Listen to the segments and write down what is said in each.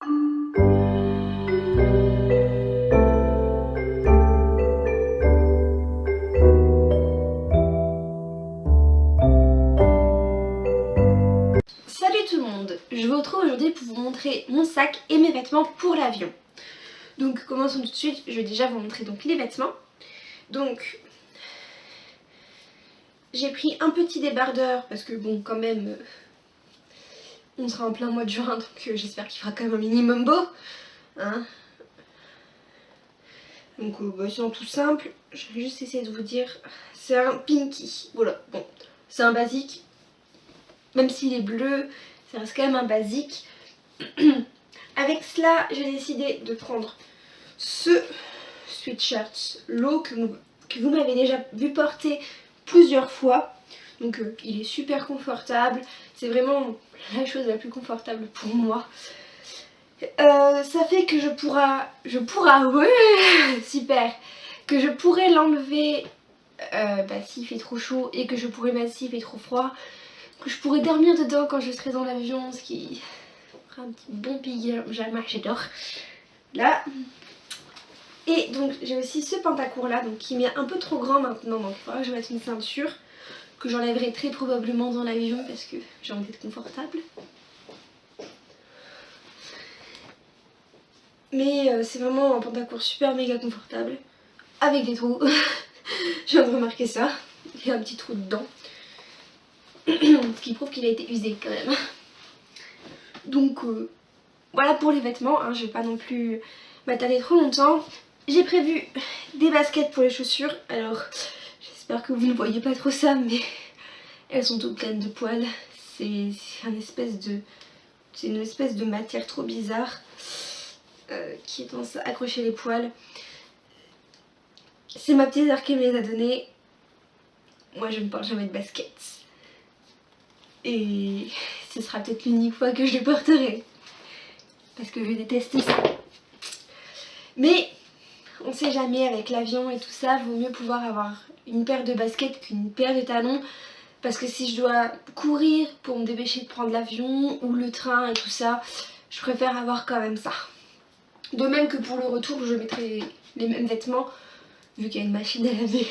Salut tout le monde, je vous retrouve aujourd'hui pour vous montrer mon sac et mes vêtements pour l'avion. Donc commençons tout de suite, je vais déjà vous montrer donc les vêtements. Donc j'ai pris un petit débardeur parce que bon quand même on sera en plein mois de juin donc j'espère qu'il fera quand même un minimum beau. Hein, donc c'est tout simple, je vais juste essayer de vous dire, c'est un pinky, voilà, bon c'est un basique, même s'il est bleu ça reste quand même un basique. Avec cela j'ai décidé de prendre ce sweatshirt low que vous m'avez déjà vu porter plusieurs fois. Donc il est super confortable, c'est vraiment la chose la plus confortable pour moi. Ça fait que ouais, super, que je pourrais l'enlever s'il fait trop chaud et que je pourrais mettre s'il fait trop froid, que je pourrais dormir dedans quand je serai dans l'avion, ce qui fera un petit bon pyjama, j'adore. Là. Et donc j'ai aussi ce pantacourt là donc, qui m'est un peu trop grand maintenant, donc il faudra que je mette une ceinture que j'enlèverai très probablement dans l'avion parce que j'ai envie d'être confortable. Mais c'est vraiment un pantacourt super méga confortable avec des trous. Je viens de remarquer ça, il y a un petit trou dedans ce qui prouve qu'il a été usé quand même. Donc voilà pour les vêtements, hein, je vais pas non plus m'attarder trop longtemps. J'ai prévu des baskets pour les chaussures, alors j'espère que vous ne voyez pas trop ça, mais elles sont toutes pleines de poils. C'est une espèce de matière trop bizarre qui est tendance à accrocher les poils. C'est ma petite sœur qui me les a donnés. Moi je ne porte jamais de baskets. Et ce sera peut-être l'unique fois que je les porterai. Parce que je déteste ça. Mais on sait jamais, avec l'avion et tout ça, vaut mieux pouvoir avoir une paire de baskets qu'une paire de talons. Parce que si je dois courir pour me dépêcher de prendre l'avion ou le train et tout ça, je préfère avoir quand même ça. De même que pour le retour, je mettrai les mêmes vêtements, vu qu'il y a une machine à laver.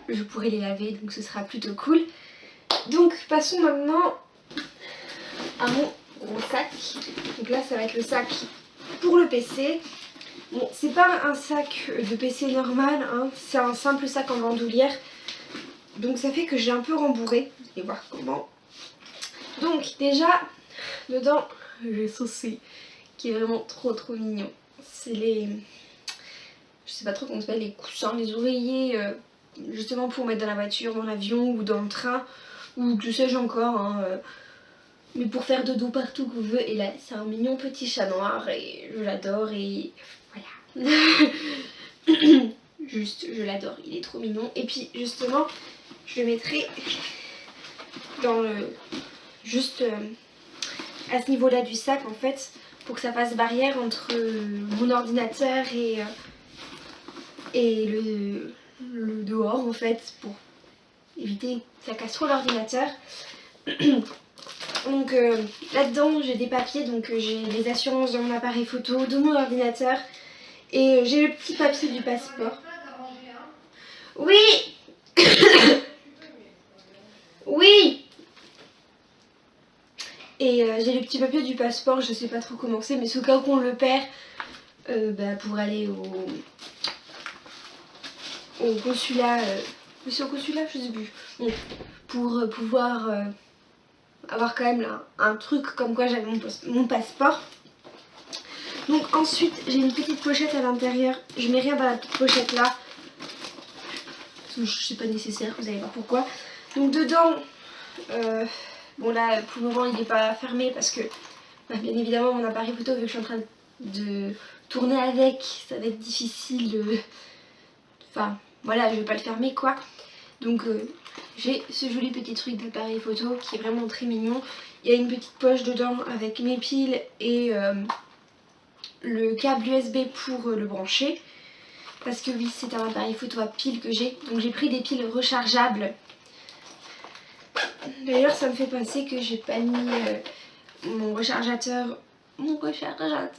Je pourrai les laver, donc ce sera plutôt cool. Donc passons maintenant à mon gros sac. Donc là ça va être le sac pour le PC. Bon, c'est pas un sac de PC normal, hein, c'est un simple sac en bandoulière. Donc ça fait que j'ai un peu rembourré. Vous allez voir comment. Donc déjà, dedans, j'ai ceci qui est vraiment trop mignon. C'est les... je sais pas trop comment ça s'appelle, les coussins, les oreillers, justement pour mettre dans la voiture, dans l'avion ou dans le train. Ou que sais-je encore, hein, mais pour faire dodo partout que vous voulez. Et là, c'est un mignon petit chat noir et je l'adore et voilà. Juste, je l'adore, il est trop mignon. Et puis justement, je le mettrai dans le... juste à ce niveau-là du sac en fait, pour que ça fasse barrière entre mon ordinateur et le dehors en fait, pour éviter que ça casse trop l'ordinateur. Donc là-dedans j'ai des papiers, donc j'ai les assurances de mon appareil photo, de mon ordinateur et j'ai le petit papier du passeport. Oui. Oui. Et j'ai le petit papier du passeport, je sais pas trop comment c'est, mais c'est au cas où qu'on le perd, pour aller au consulat, mais c'est au consulat, je sais plus, bon, pour pouvoir avoir quand même là, un truc comme quoi j'avais mon passeport. Donc ensuite j'ai une petite pochette à l'intérieur, je mets rien dans la petite pochette là, parce que c'est pas nécessaire, vous allez voir pourquoi. Donc dedans, bon là pour le moment il n'est pas fermé parce que bien évidemment mon appareil photo, vu que je suis en train de tourner avec, ça va être difficile, enfin voilà, je vais pas le fermer quoi. Donc j'ai ce joli petit truc d'appareil photo qui est vraiment très mignon. Il y a une petite poche dedans avec mes piles et le câble USB pour le brancher. Parce que oui, c'est un appareil photo à piles que j'ai. Donc j'ai pris des piles rechargeables. D'ailleurs ça me fait penser que j'ai pas mis mon rechargateur mon rechargeur,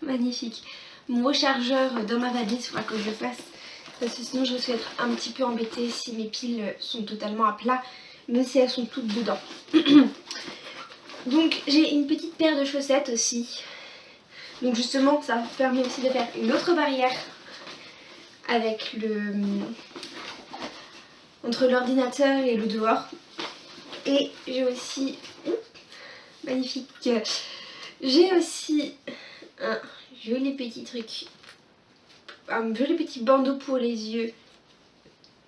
magnifique, mon rechargeur dans ma valise, il faudra que je le fasse. Parce que sinon je risque d'être un petit peu embêtée si mes piles sont totalement à plat, même si elles sont toutes dedans. Donc j'ai une petite paire de chaussettes aussi. Donc justement ça permet aussi de faire une autre barrière avec le entre l'ordinateur et le dehors. Et j'ai aussi magnifique, j'ai aussi un joli petit truc, un joli petit bandeau pour les yeux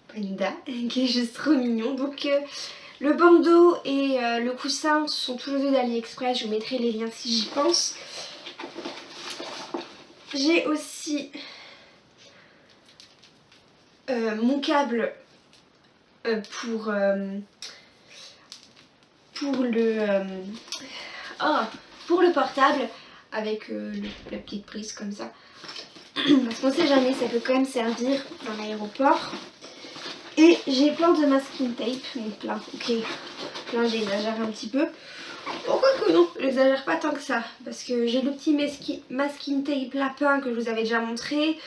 panda qui est juste trop mignon. Donc le bandeau et le coussin sont tous les deux d'AliExpress, je vous mettrai les liens si j'y pense. J'ai aussi mon câble pour le portable avec la petite prise comme ça. Parce qu'on sait jamais, ça peut quand même servir dans l'aéroport. Et j'ai plein de masking tape, bon plein, ok, plein j'exagère un petit peu. Oh quoique non, j'exagère pas tant que ça, parce que j'ai le petit masking tape lapin que je vous avais déjà montré.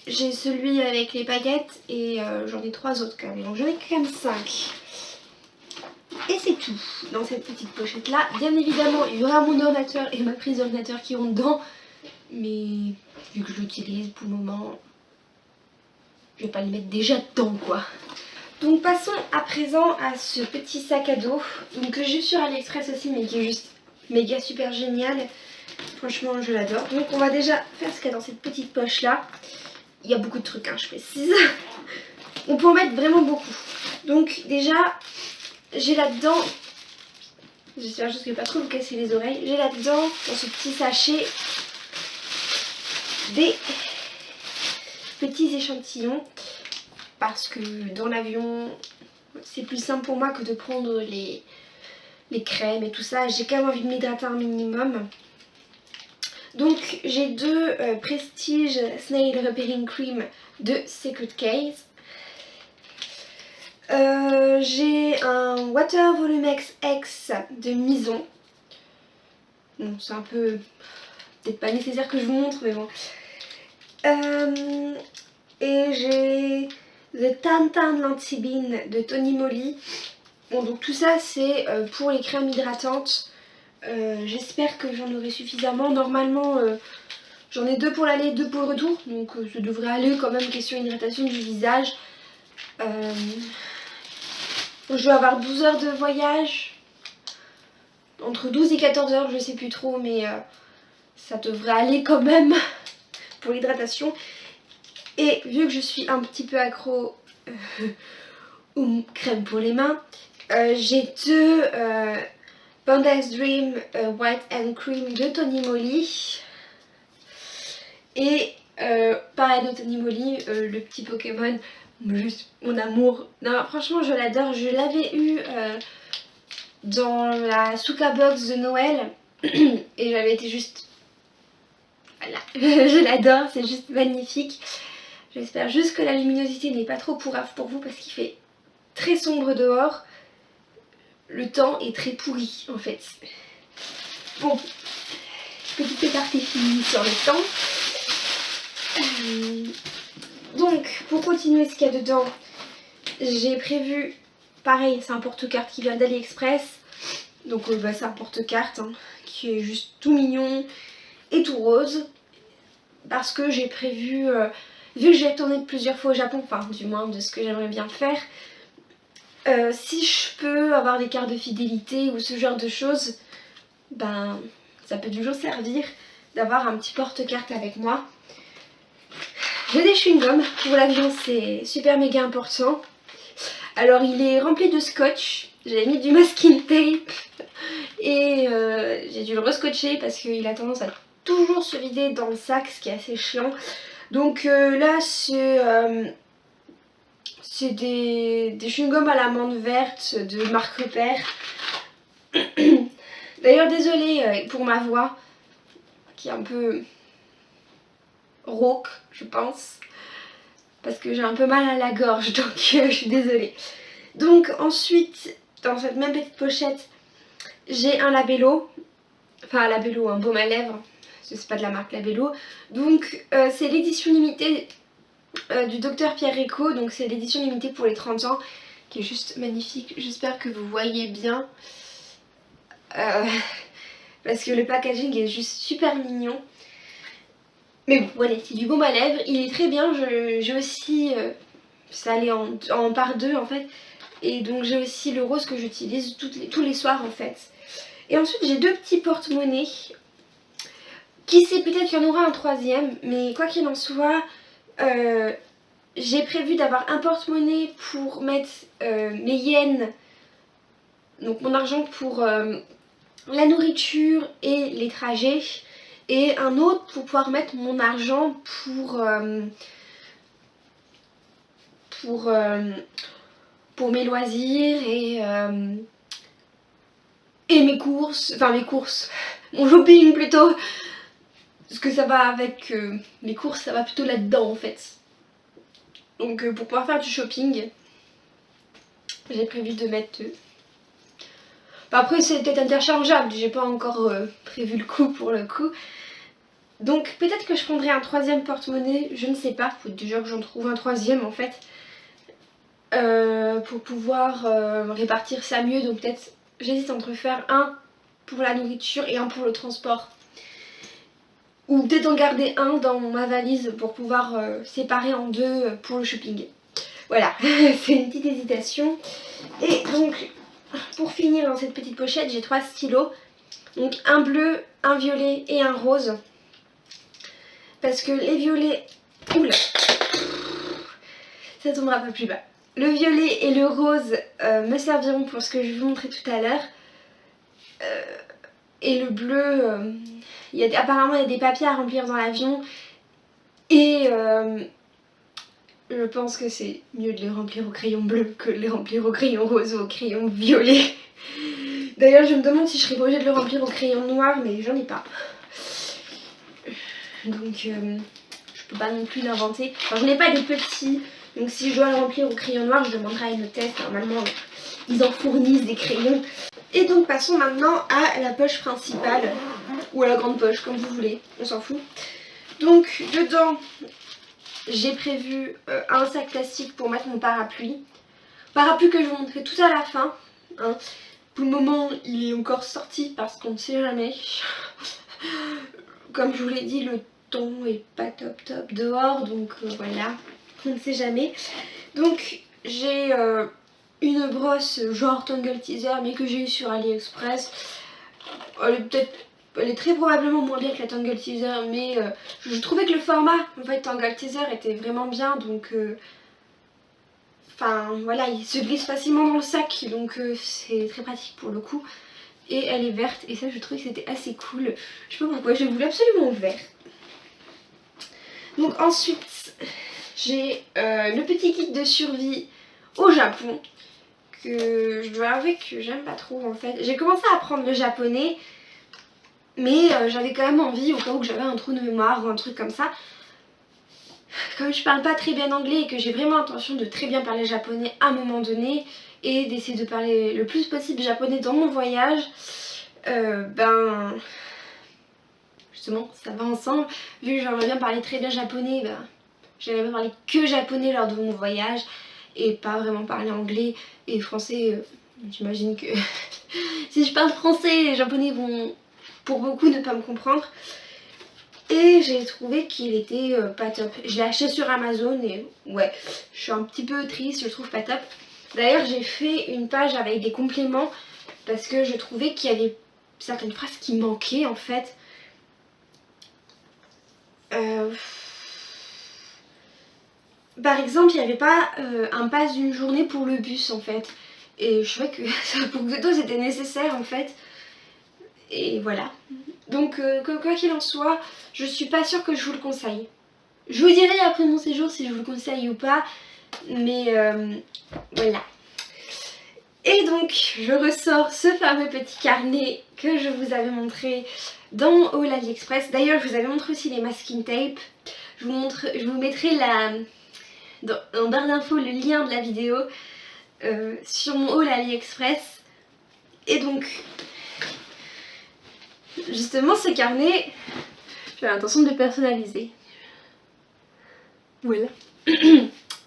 J'ai celui avec les baguettes et j'en ai 3 autres quand même, donc j'en ai quand même 5. Et c'est tout dans cette petite pochette là. Bien évidemment il y aura mon ordinateur et ma prise d'ordinateur qui vont dedans, mais vu que je l'utilise pour le moment, je vais pas le mettre déjà dedans quoi. Donc passons à présent à ce petit sac à dos, donc que j'ai vu sur AliExpress aussi mais qui est juste méga super génial. Franchement je l'adore. Donc on va déjà faire ce qu'il y a dans cette petite poche là. Il y a beaucoup de trucs hein, je précise. On peut en mettre vraiment beaucoup. Donc déjà j'ai là-dedans, j'espère juste que je ne vais pas trop vous casser les oreilles, j'ai là-dedans dans ce petit sachet des petits échantillons. Parce que dans l'avion, c'est plus simple pour moi que de prendre les crèmes et tout ça. J'ai quand même envie de m'hydrater un minimum. Donc j'ai deux Prestige Snail Repairing Cream de Secret Case. J'ai un Water Volumex X de Mison. Bon, c'est un peu... peut-être pas nécessaire que je vous montre, mais bon. Et j'ai... The Tan Tan Lantibine de Tony Moly. Bon donc tout ça c'est pour les crèmes hydratantes. J'espère que j'en aurai suffisamment. Normalement j'en ai 2 pour l'aller, 2 pour le retour. Donc ça devrait aller quand même, question hydratation du visage. Je vais avoir 12 heures de voyage. Entre 12 et 14 heures, je sais plus trop, mais ça devrait aller quand même pour l'hydratation. Et vu que je suis un petit peu accro aux crèmes pour les mains, j'ai 2 Panda's Dream White and Cream de Tony Moly. Et pareil de Tony Moly, le petit Pokémon, juste mon amour. Non, franchement je l'adore, je l'avais eu dans la Souka Box de Noël et j'avais été juste... voilà, je l'adore, c'est juste magnifique. J'espère juste que la luminosité n'est pas trop pourrave pour vous parce qu'il fait très sombre dehors. Le temps est très pourri en fait. Bon, petite aparté finie sur le temps. Donc pour continuer ce qu'il y a dedans, j'ai prévu, pareil c'est un porte-carte qui vient d'AliExpress. Donc c'est un porte-carte hein, qui est juste tout mignon et tout rose. Parce que j'ai prévu... vu que j'ai retourné plusieurs fois au Japon, enfin du moins de ce que j'aimerais bien faire, si je peux avoir des cartes de fidélité ou ce genre de choses, ben ça peut toujours servir d'avoir un petit porte-carte avec moi. J'ai des chewing-gums, pour l'avion c'est super méga important. Alors il est rempli de scotch, j'ai mis du masking tape et j'ai dû le rescotcher parce qu'il a tendance à toujours se vider dans le sac, ce qui est assez chiant. Donc là c'est des chewing-gums à l'amande verte de marque Repère. D'ailleurs désolée pour ma voix qui est un peu rauque je pense. Parce que j'ai un peu mal à la gorge donc je suis désolée. Donc ensuite dans cette même petite pochette j'ai un labello. enfin Labello, un baume à lèvres, c'est pas de la marque Labello. Donc c'est l'édition limitée du Dr Pierre Rico, donc c'est l'édition limitée pour les 30 ans qui est juste magnifique. J'espère que vous voyez bien parce que le packaging est juste super mignon. Mais bon, voilà, c'est du baume à lèvres, il est très bien. J'ai aussi, ça allait en par deux en fait, et donc j'ai aussi le rose que j'utilise tous les soirs en fait. Et ensuite j'ai deux petits porte-monnaies. Qui sait, peut-être qu'il y en aura un troisième, mais quoi qu'il en soit, j'ai prévu d'avoir un porte-monnaie pour mettre mes yens, donc mon argent pour la nourriture et les trajets, et un autre pour pouvoir mettre mon argent pour mes loisirs et mes courses, enfin mes courses, mon shopping plutôt. Parce que ça va avec les courses, ça va plutôt là-dedans en fait. Donc pour pouvoir faire du shopping, j'ai prévu de mettre... Enfin, après c'est peut-être interchangeable, j'ai pas encore prévu le coup pour le coup. Donc peut-être que je prendrai un troisième porte-monnaie, je ne sais pas, faut déjà que j'en trouve un troisième en fait. Pour pouvoir répartir ça mieux, donc peut-être j'hésite entre faire un pour la nourriture et un pour le transport. Ou peut-être en garder un dans ma valise pour pouvoir séparer en deux pour le shopping. Voilà, c'est une petite hésitation. Et donc, pour finir dans cette petite pochette, j'ai 3 stylos. Donc un bleu, un violet et un rose. Parce que les violets... Oula, ça tombera pas plus bas. Le violet et le rose me serviront pour ce que je vais vous montrer tout à l'heure. Et le bleu... apparemment il y a des papiers à remplir dans l'avion et je pense que c'est mieux de les remplir au crayon bleu que de les remplir au crayon rose ou au crayon violet. D'ailleurs je me demande si je serais obligée de le remplir au crayon noir, mais j'en ai pas. Donc je peux pas non plus l'inventer. Enfin je n'ai pas des petits, donc si je dois le remplir au crayon noir je demanderai à une hôtesse. Normalement ils en fournissent des crayons. Et donc passons maintenant à la poche principale, ou à la grande poche, comme vous voulez, on s'en fout. Donc dedans, j'ai prévu un sac plastique pour mettre mon parapluie. Parapluie que je vous montrerai tout à la fin. Hein. Pour le moment, il est encore sorti parce qu'on ne sait jamais. Comme je vous l'ai dit, le temps est pas top top dehors, donc voilà, on ne sait jamais. Donc j'ai... une brosse genre Tangle Teezer mais que j'ai eu sur AliExpress. Elle est très probablement moins bien que la Tangle Teezer, mais je trouvais que le format en fait Tangle Teezer était vraiment bien, donc enfin voilà, il se glisse facilement dans le sac, donc c'est très pratique pour le coup. Et elle est verte et ça je trouvais que c'était assez cool. Je sais pas pourquoi, je voulais absolument vert. Donc ensuite j'ai le petit kit de survie au Japon, que je dois avouer que j'aime pas trop en fait. J'ai commencé à apprendre le japonais, mais j'avais quand même envie, au cas où j'avais un trou de mémoire ou un truc comme ça. Comme je parle pas très bien anglais et que j'ai vraiment intention de très bien parler japonais à un moment donné et d'essayer de parler le plus possible japonais dans mon voyage, ben justement ça va ensemble. Vu que j'aimerais bien parler très bien japonais, ben j'aimerais bien parler que japonais lors de mon voyage et pas vraiment parler anglais et français. J'imagine que si je parle français, les japonais vont pour beaucoup ne pas me comprendre. Et j'ai trouvé qu'il était pas top. Je l'ai acheté sur Amazon et ouais, je suis un petit peu triste, je le trouve pas top. D'ailleurs j'ai fait une page avec des compléments parce que je trouvais qu'il y avait certaines phrases qui manquaient en fait. Par exemple, il n'y avait pas un pass d'une journée pour le bus en fait. Et je trouvais que pour Kyoto c'était nécessaire en fait. Et voilà. Donc quoi qu'il en soit, je suis pas sûre que je vous le conseille. Je vous dirai après mon séjour si je vous le conseille ou pas. Mais voilà. Et donc je ressors ce fameux petit carnet que je vous avais montré dans mon haul AliExpress. D'ailleurs je vous avais montré aussi les masking tape. Je vous mettrai en barre d'infos le lien de la vidéo sur mon haul AliExpress. Et donc justement ce carnet, j'ai l'intention de le personnaliser. Voilà.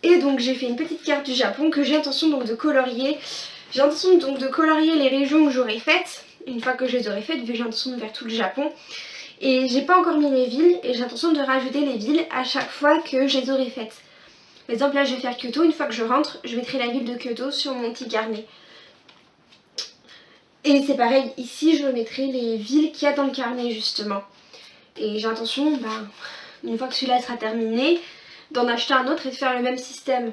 Et donc j'ai fait une petite carte du Japon que j'ai intention donc de colorier. J'ai intention donc de colorier les régions que j'aurai faites, une fois que je les aurai faites, vu que j'ai intention de faire tout le Japon. Et j'ai pas encore mis les villes, et j'ai intention de rajouter les villes à chaque fois que je les aurai faites. Par exemple là je vais faire Kyoto, une fois que je rentre, je mettrai la ville de Kyoto sur mon petit carnet. Et c'est pareil, ici je mettrai les villes qu'il y a dans le carnet justement. Et j'ai l'intention, une fois que celui-là sera terminé, d'en acheter un autre et de faire le même système.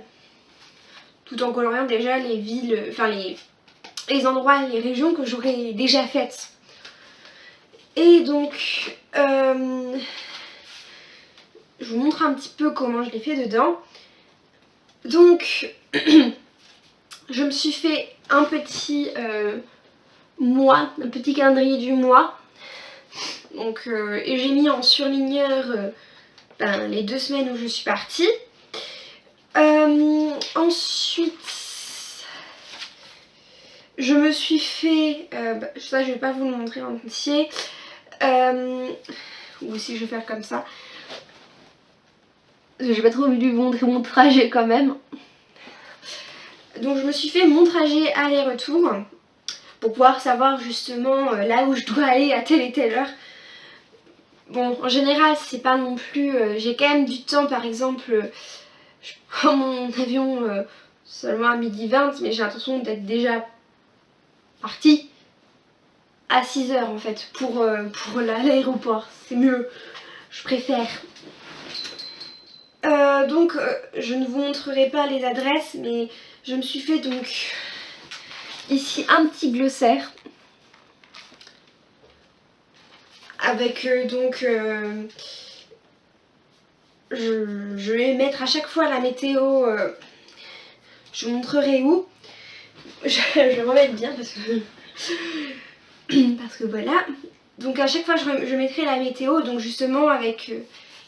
Tout en coloriant déjà les villes, enfin les endroits, les régions que j'aurais déjà faites. Et donc, je vous montre un petit peu comment je l'ai fait dedans. Donc, je me suis fait un petit mois, un petit calendrier du mois. Donc, et j'ai mis en surligneur les 2 semaines où je suis partie. Ensuite, je me suis fait, ça je vais pas vous le montrer en entier, ou si je vais faire comme ça, j'ai pas trop voulu vous montrer mon trajet quand même. Donc je me suis fait mon trajet aller-retour pour pouvoir savoir justement là où je dois aller à telle et telle heure. Bon, en général c'est pas non plus, j'ai quand même du temps, par exemple je prends mon avion seulement à 12h20, mais j'ai l'intention d'être déjà partie à 6h en fait pour l'aéroport, c'est mieux, je préfère. Donc je ne vous montrerai pas les adresses, mais je me suis fait donc ici un petit glossaire avec je vais mettre à chaque fois la météo, je vous montrerai où. Je vais m'en mettre bien parce que voilà. Donc à chaque fois je mettrai la météo, donc justement avec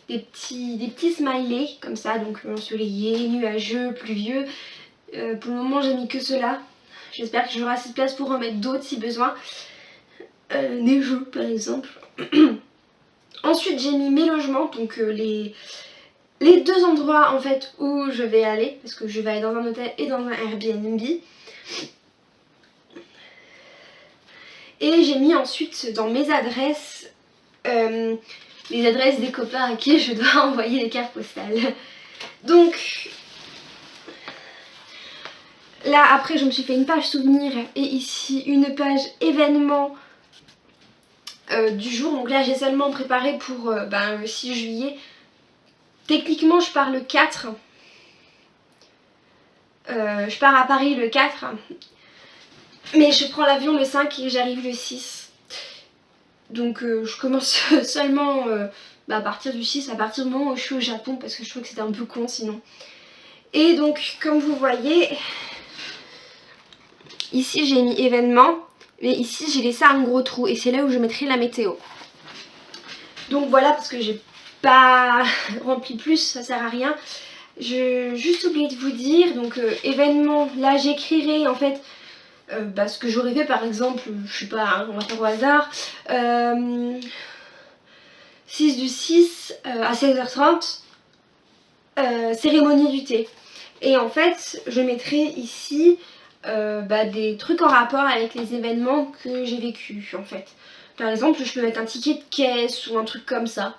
des petits smileys comme ça, donc ensoleillé, nuageux, pluvieux. Pour le moment j'ai mis que cela. J'espère que j'aurai assez de place pour en mettre d'autres si besoin. Neigeux par exemple. Ensuite j'ai mis mes logements, donc les 2 endroits en fait où je vais aller, parce que je vais aller dans un hôtel et dans un Airbnb. Et j'ai mis ensuite dans mes adresses, les adresses des copains à qui je dois envoyer les cartes postales. Donc là après je me suis fait une page souvenir et ici une page événement du jour. Donc là j'ai seulement préparé pour le 6 juillet. Techniquement je pars le 4. Je pars à Paris le 4. Mais je prends l'avion le 5 et j'arrive le 6. Donc je commence seulement à partir du 6, à partir du moment où je suis au Japon, parce que je trouve que c'était un peu con sinon. Et donc comme vous voyez, ici j'ai mis événement, mais ici j'ai laissé un gros trou et c'est là où je mettrai la météo. Donc voilà, parce que j'ai pas rempli plus, ça sert à rien. J'ai juste oublié de vous dire, donc événement, là j'écrirai en fait ce que j'aurais fait par exemple, je sais pas, hein, on va faire au hasard, 6 du 6 à 16h30, cérémonie du thé. Et en fait je mettrai ici des trucs en rapport avec les événements que j'ai vécu en fait. Par exemple je peux mettre un ticket de caisse ou un truc comme ça.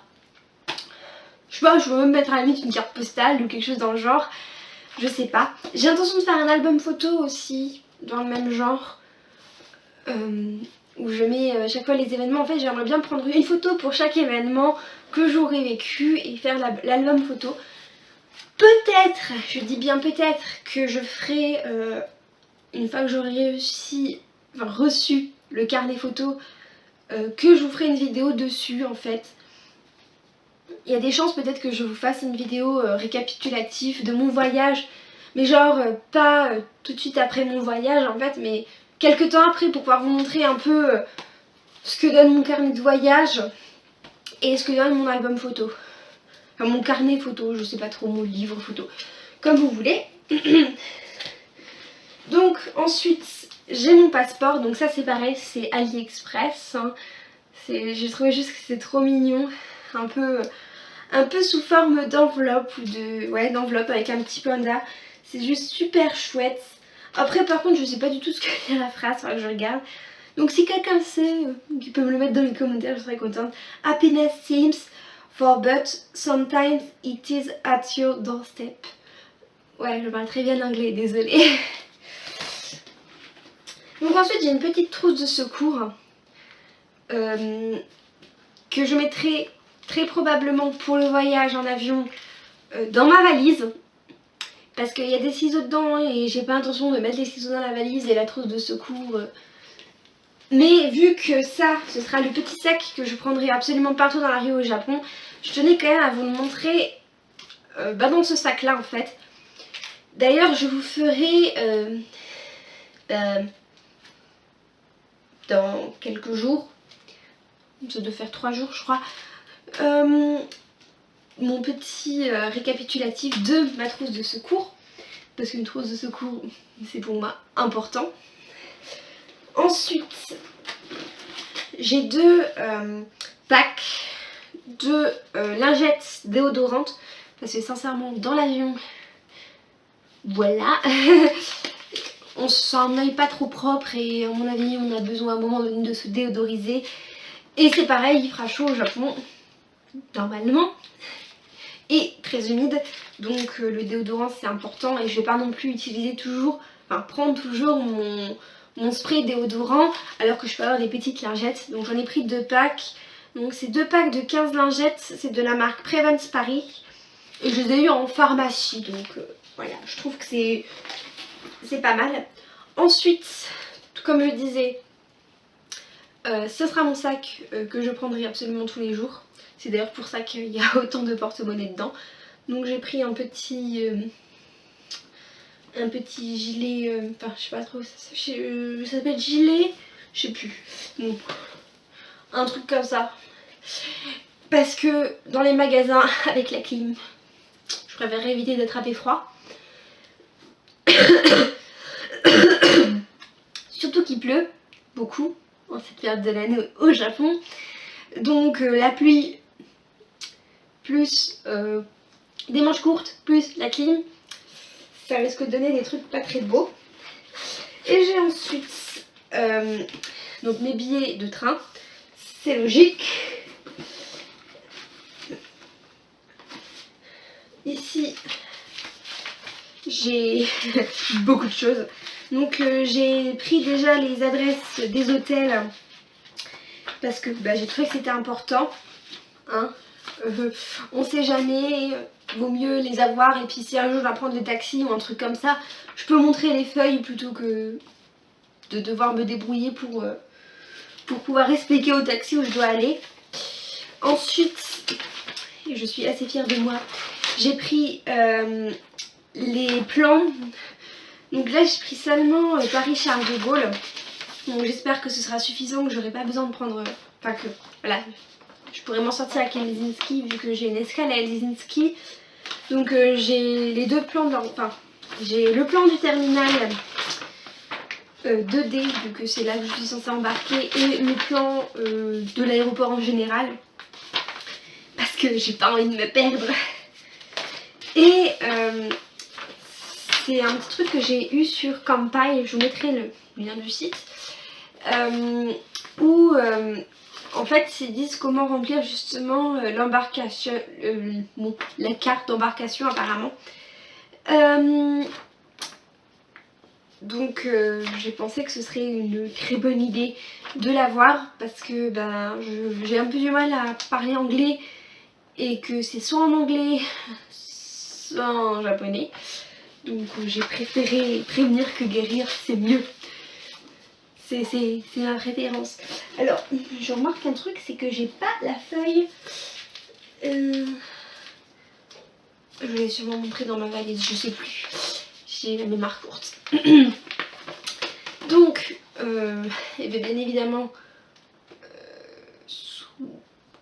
Je sais pas, je peux même mettre à la limite une carte postale ou quelque chose dans le genre, je sais pas. J'ai l'intention de faire un album photo aussi dans le même genre, où je mets chaque fois les événements. En fait j'aimerais bien prendre une photo pour chaque événement que j'aurais vécu et faire l'album photo. Peut-être, je dis bien peut-être, que je ferai, une fois que j'aurai reçu le carnet photo, que je vous ferai une vidéo dessus en fait. Il y a des chances peut-être que je vous fasse une vidéo récapitulative de mon voyage, mais genre pas tout de suite après mon voyage en fait, mais quelques temps après pour pouvoir vous montrer un peu ce que donne mon carnet de voyage et ce que donne mon album photo. Enfin mon carnet photo, je sais pas trop, mon livre photo, comme vous voulez. Donc ensuite j'ai mon passeport, donc ça c'est pareil, c'est AliExpress, hein. J'ai trouvé juste que c'est trop mignon, un peu sous forme d'enveloppe ou de... ouais, d'enveloppe avec un petit panda. C'est juste super chouette. Après par contre je sais pas du tout ce que dit la phrase, faudra que je regarde. Donc si quelqu'un sait, qui peut me le mettre dans les commentaires, je serais contente. Happiness seems for but sometimes it is at your doorstep. Ouais, je parle très bien l'anglais, désolée. Donc ensuite j'ai une petite trousse de secours que je mettrai très probablement pour le voyage en avion dans ma valise. Parce qu'il y a des ciseaux dedans et j'ai pas l'intention de mettre les ciseaux dans la valise et la trousse de secours. Mais vu que ça, ce sera le petit sac que je prendrai absolument partout dans la rue au Japon, je tenais quand même à vous le montrer dans ce sac là en fait. D'ailleurs je vous ferai dans quelques jours, ça doit faire 3 jours je crois, mon petit récapitulatif de ma trousse de secours. Parce qu'une trousse de secours c'est pour moi important. Ensuite j'ai 2 packs de lingettes déodorantes. Parce que sincèrement dans l'avion, voilà, on se sent un œil pas trop propre et à mon avis on a besoin à un moment donné de se déodoriser. Et c'est pareil, il fera chaud au Japon, normalement, et très humide. Donc le déodorant c'est important et je vais pas non plus utiliser toujours, enfin prendre toujours mon spray déodorant alors que je peux avoir des petites lingettes. Donc j'en ai pris 2 packs. Donc c'est 2 packs de 15 lingettes, c'est de la marque Prevance Paris. Et je les ai eu en pharmacie, donc voilà, je trouve que c'est pas mal. Ensuite, comme je disais, ce sera mon sac que je prendrai absolument tous les jours. C'est d'ailleurs pour ça qu'il y a autant de porte-monnaie dedans. Donc j'ai pris un petit gilet, enfin je sais pas trop, ça s'appelle gilet, je sais plus. Bon, un truc comme ça. Parce que dans les magasins avec la clim, je préfère éviter d'attraper froid. Surtout qu'il pleut beaucoup en cette période de l'année au Japon. Donc la pluie plus des manches courtes plus la clim, ça risque de donner des trucs pas très beaux. Et j'ai ensuite donc mes billets de train, c'est logique. Ici j'ai beaucoup de choses. Donc j'ai pris déjà les adresses des hôtels parce que j'ai trouvé que c'était important, hein. On sait jamais, vaut mieux les avoir. Et puis si un jour je dois prendre le taxi ou un truc comme ça, je peux montrer les feuilles plutôt que de devoir me débrouiller pour pouvoir expliquer au taxi où je dois aller. Ensuite, et je suis assez fière de moi, j'ai pris les plans. Donc là j'ai pris seulement Paris-Charles de Gaulle. Donc j'espère que ce sera suffisant, que j'aurai pas besoin de prendre... Enfin que voilà, je pourrais m'en sortir avec Helsinki vu que j'ai une escale à Helsinki. Donc j'ai les 2 plans de enfin j'ai le plan du terminal 2D vu que c'est là que je suis censée embarquer, et le plan de l'aéroport en général. Parce que j'ai pas envie de me perdre. Et c'est un petit truc que j'ai eu sur Kanpai, je vous mettrai le lien du site, où en fait ils disent comment remplir justement l'embarcation, la carte d'embarcation apparemment. Donc j'ai pensé que ce serait une très bonne idée de l'avoir parce que j'ai un peu du mal à parler anglais et que c'est soit en anglais soit en japonais. Donc j'ai préféré prévenir que guérir, c'est mieux. C'est ma préférence. Alors je remarque un truc, c'est que j'ai pas la feuille. Je vais sûrement montrer dans ma valise, je sais plus. J'ai la mémoire courte. Donc et bien évidemment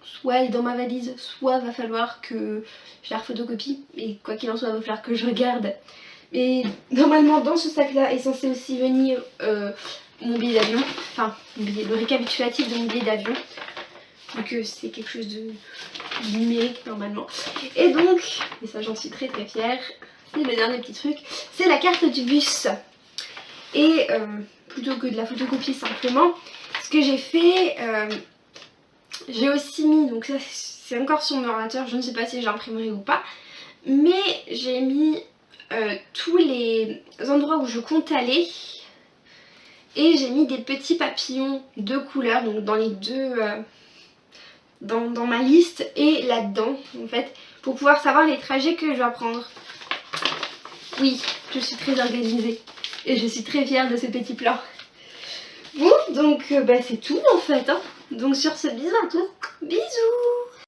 soit elle est dans ma valise, soit va falloir que je la rephotocopie. Et quoi qu'il en soit, il va falloir que je regarde. Et normalement dans ce sac là est censé aussi venir mon billet d'avion, enfin le récapitulatif de mon billet d'avion. vu que c'est quelque chose de numérique normalement. Et donc, et ça j'en suis très très fière, c'est le dernier petit truc, c'est la carte du bus. Et plutôt que de la photocopier simplement, ce que j'ai fait, j'ai aussi mis, donc ça c'est encore sur mon ordinateur, je ne sais pas si j'imprimerai ou pas, mais j'ai mis tous les endroits où je compte aller. Et j'ai mis des petits papillons de couleurs, donc dans les deux, dans ma liste et là-dedans en fait, pour pouvoir savoir les trajets que je dois prendre. Oui, je suis très organisée et je suis très fière de ce petit plan. Bon, donc c'est tout en fait, hein. Donc sur ce, bisous à tous, bisous.